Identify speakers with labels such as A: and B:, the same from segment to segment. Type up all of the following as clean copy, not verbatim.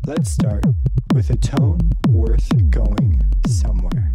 A: Let's start with a tone worth going somewhere.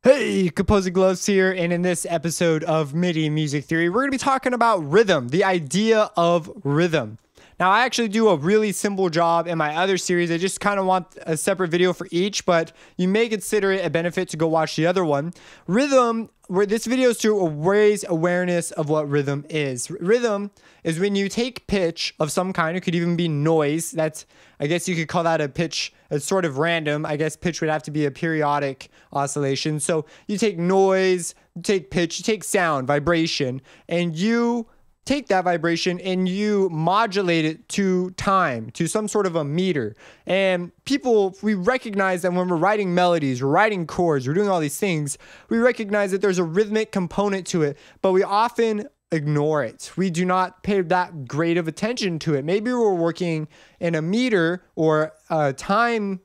A: Hey, Composing Gloves here, and in this episode of Midi Music Theory, we're going to be talking about rhythm, the idea of rhythm. Now, I actually do a really simple job in my other series. I just kind of want a separate video for each, but you may consider it a benefit to go watch the other one. Rhythm, where this video is to raise awareness of what rhythm is. Rhythm is when you take pitch of some kind. It could even be noise. That's, I guess you could call that a pitch. It's sort of random. I guess pitch would have to be a periodic oscillation. So you take noise, you take pitch, you take sound, vibration, and you take that vibration and you modulate it to time, to some sort of a meter. And people, we recognize that when we're writing melodies, we're writing chords, we're doing all these things, we recognize that there's a rhythmic component to it, but we often ignore it. We do not pay that great of attention to it. Maybe we're working in a meter or a time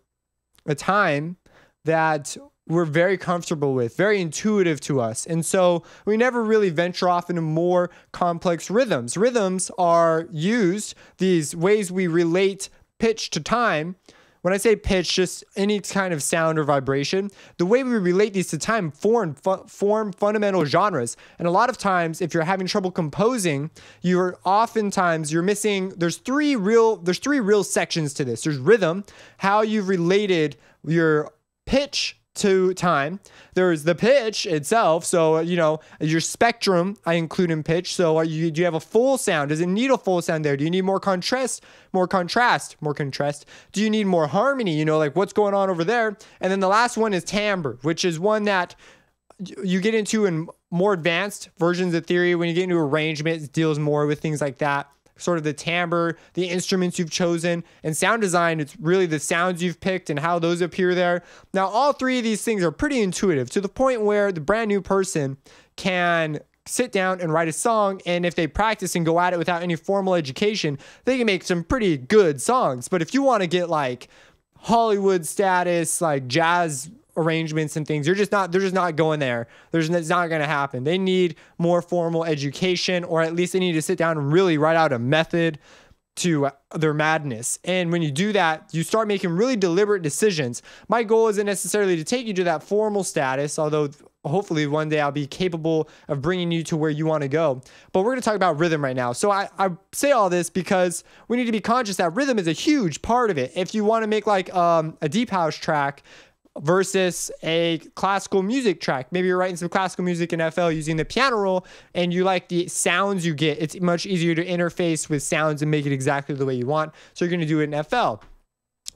A: that we're very comfortable with, very intuitive to us. And so we never really venture off into more complex rhythms. Rhythms are used, these ways we relate pitch to time. When I say pitch, just any kind of sound or vibration, the way we relate these to time form fundamental genres. And a lot of times, if you're having trouble composing, you're missing, there's three real sections to this. There's rhythm, how you've related your pitch to time. There's the pitch itself. So, your spectrum, I include in pitch. So do you have a full sound? Does it need a full sound there? Do you need more contrast? Do you need more harmony? Like what's going on over there? And then the last one is timbre, which is one that you get into in more advanced versions of theory. When you get into arrangement, it deals more with things like that. Sort of the timbre, the instruments you've chosen, and sound design, it's really the sounds you've picked and how those appear there. Now, all three of these things are pretty intuitive to the point where the brand new person can sit down and write a song, and if they practice and go at it without any formal education, they can make some pretty good songs. But if you want to get like Hollywood status, like jazz arrangements and things, they're just not going there. It's not going to happen. They need more formal education, or at least they need to sit down and really write out a method to their madness. And when you do that, you start making really deliberate decisions. My goal isn't necessarily to take you to that formal status, although hopefully one day I'll be capable of bringing you to where you want to go. But we're going to talk about rhythm right now. So I say all this because we need to be conscious that rhythm is a huge part of it. If you want to make like a deep house track versus a classical music track. Maybe you're writing some classical music in FL using the piano roll and you like the sounds you get. It's much easier to interface with sounds and make it exactly the way you want. So you're going to do it in FL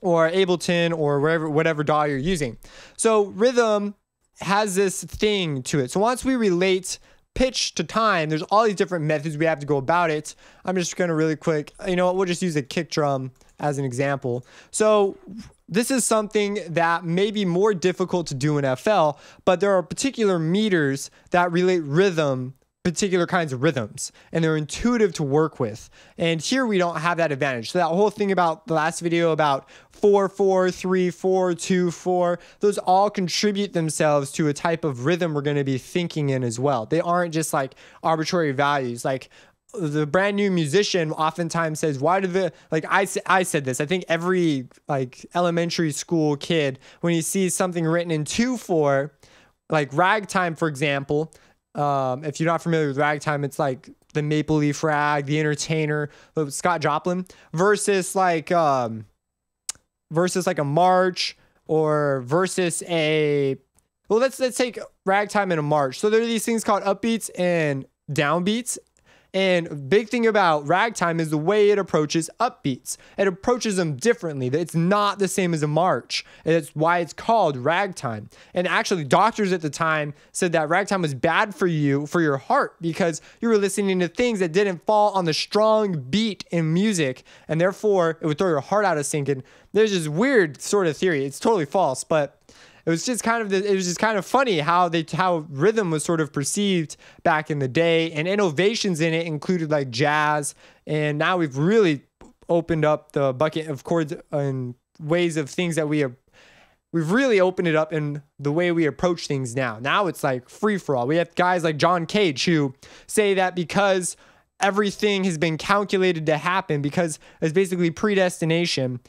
A: or Ableton or whatever DAW you're using. So rhythm has this thing to it. So once we relate pitch to time, there's all these different methods we have to go about it. I'm just going to really quick, we'll just use a kick drum as an example. So this is something that may be more difficult to do in FL, but there are particular meters that relate rhythm, particular kinds of rhythms, and they're intuitive to work with. And here we don't have that advantage. So that whole thing about the last video about 4/4, 3/4, 2/4, those all contribute themselves to a type of rhythm we're going to be thinking in as well. They aren't just like arbitrary values. Like the brand new musician oftentimes says, why do I said this, I think every like elementary school kid, when he sees something written in 2/4, like ragtime, for example, if you're not familiar with ragtime, it's like the Maple Leaf Rag, the Entertainer, Scott Joplin, versus like a march, or versus let's take ragtime in a march. So there are these things called upbeats and downbeats. And a big thing about ragtime is the way it approaches upbeats. It approaches them differently. It's not the same as a march. It's why it's called ragtime. And actually, doctors at the time said that ragtime was bad for you, for your heart, because you were listening to things that didn't fall on the strong beat in music, and therefore it would throw your heart out of sync. And there's this weird sort of theory. It's totally false, but it was just kind of funny how rhythm was sort of perceived back in the day, and innovations in it included like jazz. And now we've really opened up the bucket of chords and ways of things that we've really opened it up in the way we approach things now. Now it's like free for all. We have guys like John Cage who say that because everything has been calculated to happen, because it's basically predestination,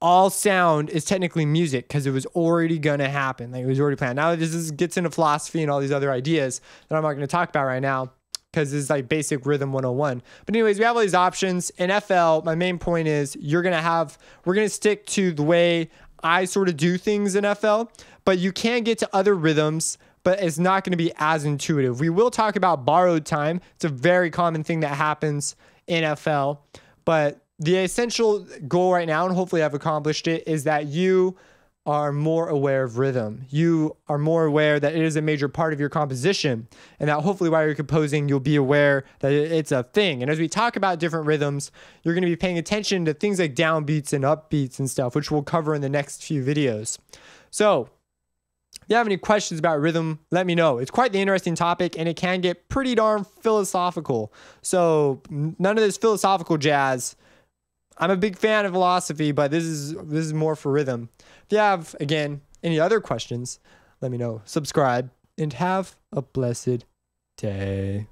A: all sound is technically music because it was already going to happen. Like it was already planned. Now this gets into philosophy and all these other ideas that I'm not going to talk about right now because this is like basic rhythm 101. But anyways, we have all these options. In FL, my main point is we're going to stick to the way I sort of do things in FL, but you can get to other rhythms, but it's not going to be as intuitive. We will talk about borrowed time. It's a very common thing that happens in FL, but the essential goal right now, and hopefully I've accomplished it, is that you are more aware of rhythm. You are more aware that it is a major part of your composition, and that hopefully while you're composing, you'll be aware that it's a thing. And as we talk about different rhythms, you're going to be paying attention to things like downbeats and upbeats and stuff, which we'll cover in the next few videos. So if you have any questions about rhythm, let me know. It's quite the interesting topic, and it can get pretty darn philosophical. So none of this philosophical jazz. I'm a big fan of philosophy, but this is more for rhythm. If you have, again, any other questions, let me know. Subscribe, and have a blessed day.